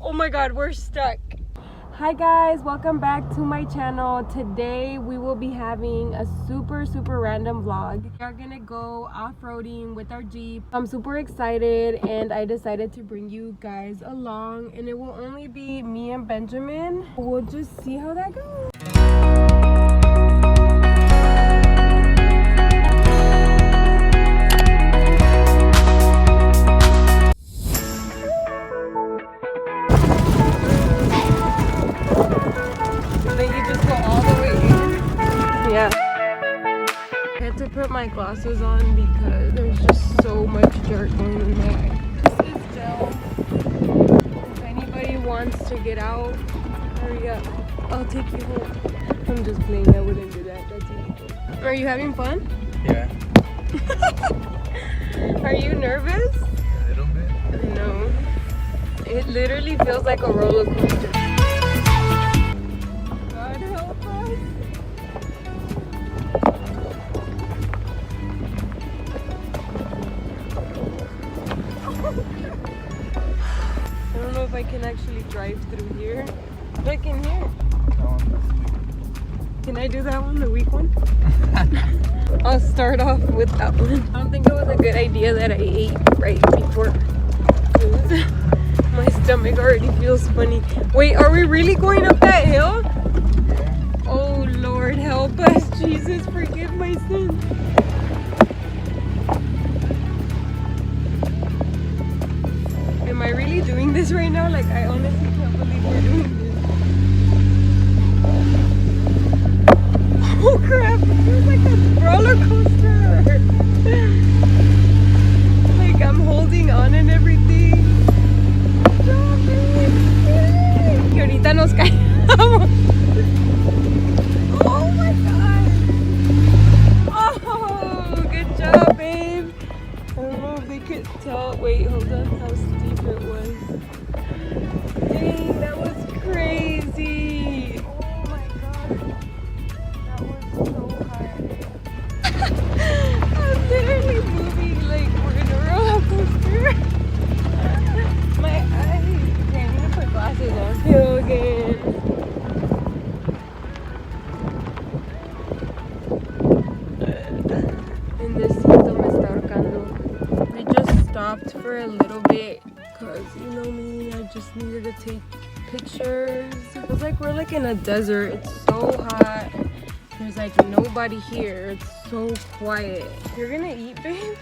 Oh my god, we're stuck. Hi guys, welcome back to my channel. Today we will be having a super random vlog. We are gonna go off-roading with our Jeep. I'm super excited and I decided to bring you guys along, and it will only be me and Benjamin. We'll just see how that goes. Yeah. I had to put my glasses on because there's just so much dirt going in my eye. This is gel. If anybody wants to get out, hurry up. I'll take you home. I'm just playing. I wouldn't do that. That's illegal. Are you having fun? Yeah. Are you nervous? A little bit. No. It literally feels like a roller coaster. God help us. I don't know if I can actually drive through here. But I can hear. Can I do that one, the weak one? I'll start off with that one. I don't think it was a good idea that I ate right before food. My stomach already feels funny. Wait, are we really going up that hill? Yeah. Oh Lord, help us. Jesus, forgive my sins. Am I really doing this right now? Like, I honestly can't believe we're doing this. Oh crap, it feels like a roller coaster. Like, I'm holding on and everything. Que ahorita nos caemos. Oh my god. Oh, good job, babe. I don't know if they could tell. Wait, hold on, how steep it was. Dang, that was crazy. Oh my god. That was so high. I'm literally moving like we're in a roller coaster. My eyes. Okay, I need to put glasses on. Hill again. And this system me está ahorcando. We just stopped for a little bit because, you know me, I just needed to take pictures. It feels like we're like in a desert. It's so hot. There's like nobody here. It's so quiet. You're gonna eat, babe?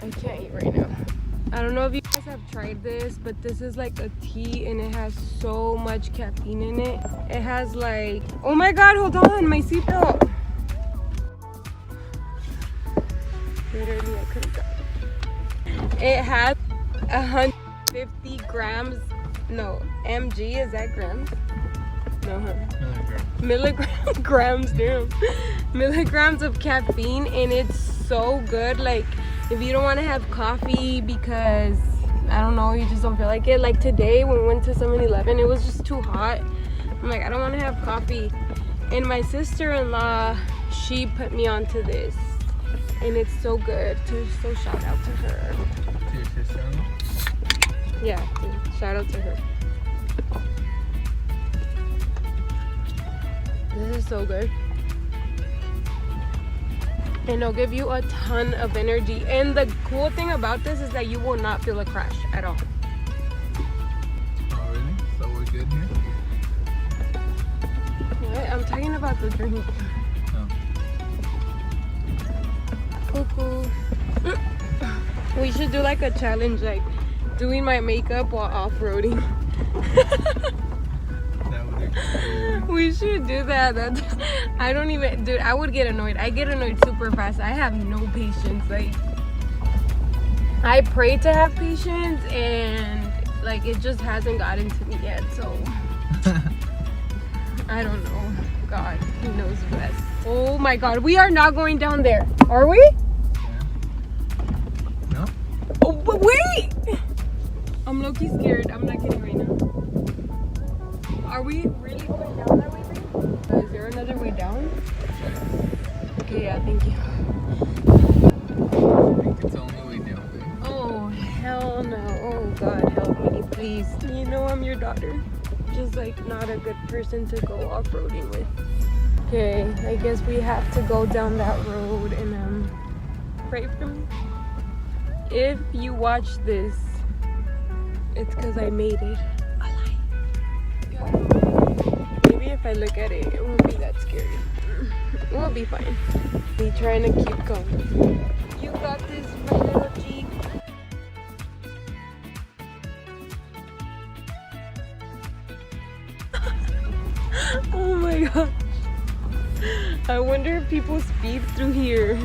I can't eat right now. I don't know if you guys have tried this, but this is like a tea and it has so much caffeine in it. It has like, oh my god, hold on, my seatbelt. Literally, I could have got it. It has 150 grams, no, mg, is that grams? No, huh? Milligrams, damn. Milligrams of caffeine, and it's so good. Like, if you don't want to have coffee because, I don't know, you just don't feel like it. Like today when we went to 7-Eleven, it was just too hot. I'm like, I don't want to have coffee. And my sister-in-law, she put me onto this. And it's so good. So shout out to her. To your sister-in-law? Yeah, shout out to her. This is so good. And it'll give you a ton of energy. And the cool thing about this is that you will not feel a crash at all. Oh, really? So we're good here? What? I'm talking about the drink. Oh. Cuckoo. We should do like a challenge, like doing my makeup while off-roading. That would be We should do that. I don't even, dude, I would get annoyed. I get annoyed super fast. I have no patience. Like, I pray to have patience and like it just hasn't gotten to me yet, so I don't know. God, he knows best. Oh my god, we are not going down there, are we? Yeah. No? Oh, but wait! I'm low-key scared. I'm not kidding right now. Are we really going down that way, babe? Is there another way down? Okay, yeah, thank you. I think it's the only way down, babe. Oh, hell no. Oh, God, help me. please. You know I'm your daughter. Just like not a good person to go off-roading with. Okay, I guess we have to go down that road and pray for me. If you watch this, it's because I made it alive. Maybe if I look at it, it won't be that scary. We'll be fine. Me trying to keep going. You got this, my little Jeep. Oh my god. I wonder if people speed through here.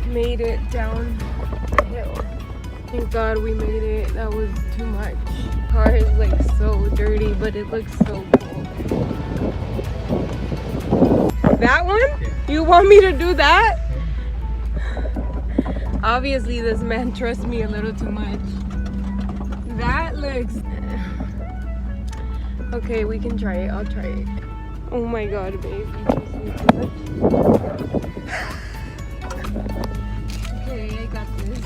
Made it down the hill. Thank God we made it. That was too much. Car is like so dirty, but it looks so cool. That one? Yeah. You want me to do that? Obviously this man trusts me a little too much. That looks... Okay, we can try it. I'll try it. Oh my god, babe. You trust me too much. Okay, I got this.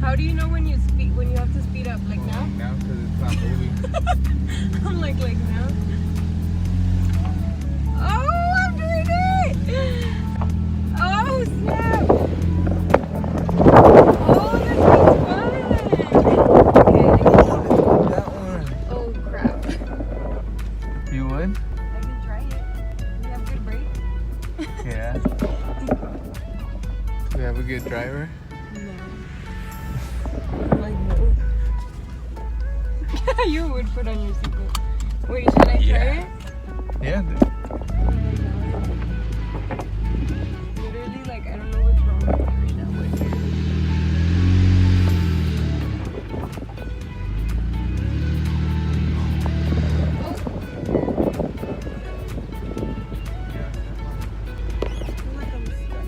How do you know when you have to speed up? Like now? Now, because it's not moving. I'm like now. Oh, I'm doing it! Oh, snap! Oh, this is fun! Okay, That one. oh, crap. You would? I can try it. We have good brakes? Yeah. Do we have a good driver? No. Like, no. You would put on your seatbelt. Wait, should I try Yeah. it? Yeah. Literally, like, I don't know what's wrong with me right now. I feel like I'm stuck.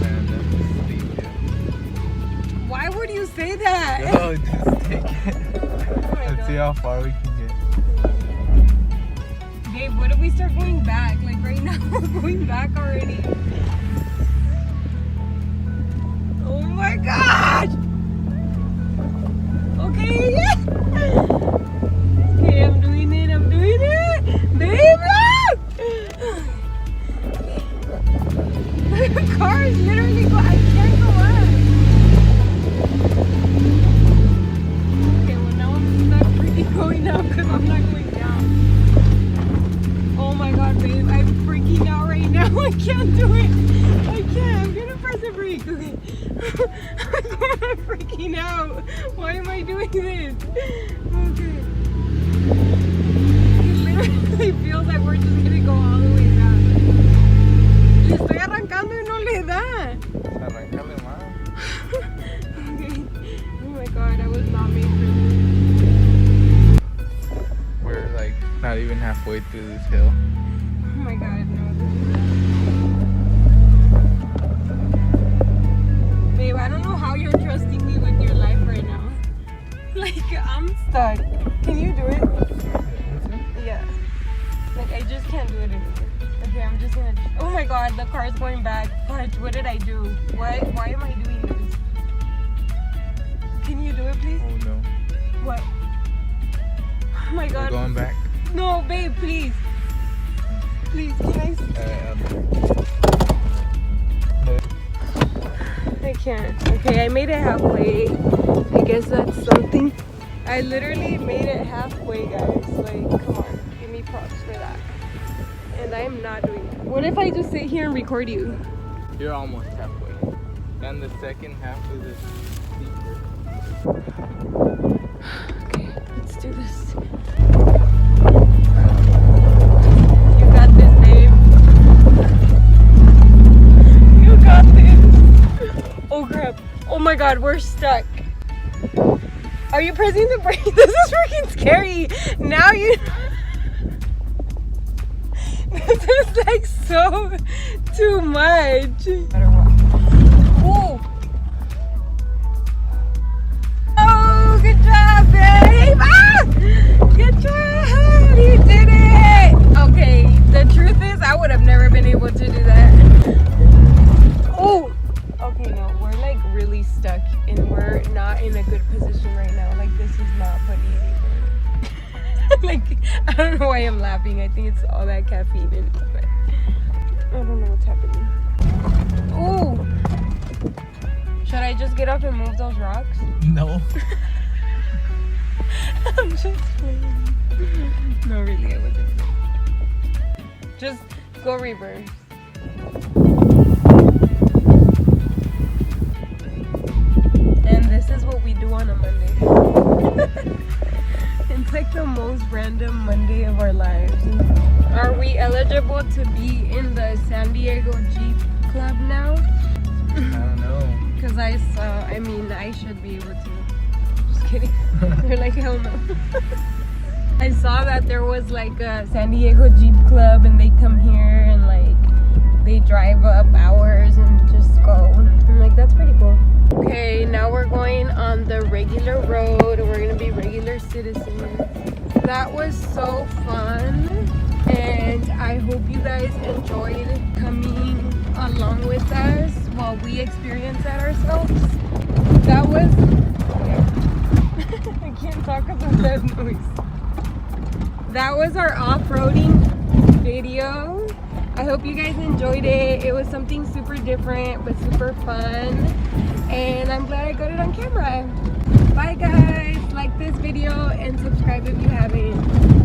Man, that's steep, yeah. Why would you say that? No, just take it. Let's see how far we can get. Babe, what if we start going back? Like right now, we're going back already. Oh my gosh! Okay, yeah. Okay, I'm doing it. Babe, look! The car is literally going. I can't go up. Okay, well now I'm stuck freaking going up because I'm not going down. Oh my god, babe, I'm freaking out right now. I can't do it. I can't. I'm gonna press the brake. Okay. I'm freaking out. Why am I doing this? Okay. It literally feels like we're just gonna go all the way down. Le estoy arrancando y no le da. Arráncale más. Okay. Oh my god, I was not made for this. We're like not even halfway through this hill. Oh my god, no. Babe, I don't know how you're trusting me with your life right now. Like, I'm stuck. Can you do it? Yeah. Like, I just can't do it anymore. Okay, I'm just gonna... Oh my god, the car's going back. Fudge, what did I do? Why am I doing this? Can you do it, please? Oh no. What? Oh my god. We're going back. No, babe, please. Please, can I... I can't. Okay, I made it halfway. I guess that's something. I literally made it halfway, guys. Like, come on. Give me props for that. And I am not doing it. What if I just sit here and record you? You're almost halfway. And the second half is steeper. Okay, let's do this. You got this, babe. You got this. Oh crap. Oh my god, we're stuck. Are you pressing the brake? This is freaking scary. Now you... This is like so too much. Ooh. Oh, good job, babe. Ah! Good job. You did it. I don't know why I'm laughing. I think it's all that caffeine in it, but I don't know what's happening. Ooh! Should I just get up and move those rocks? No. I'm just playing. No, really, I wasn't. Just go reverse. And this is what we do on a Monday. It's like the most random Monday of our lives. Are we eligible to be in the San Diego Jeep Club now? I don't know. Because I should be able to. Just kidding. They're like, hell no. I saw that there was like a San Diego Jeep Club and they come here and like they drive up hours and just go. I'm like, that's pretty cool. Okay, now we're going on the regular road and we're gonna be regular citizens. That was so fun and I hope you guys enjoyed coming along with us while we experience that ourselves. That was, I can't talk about that noise. That was our off-roading video. I hope you guys enjoyed it. It was something super different but super fun. And I'm glad I got it on camera. Bye guys. Like this video and subscribe if you haven't.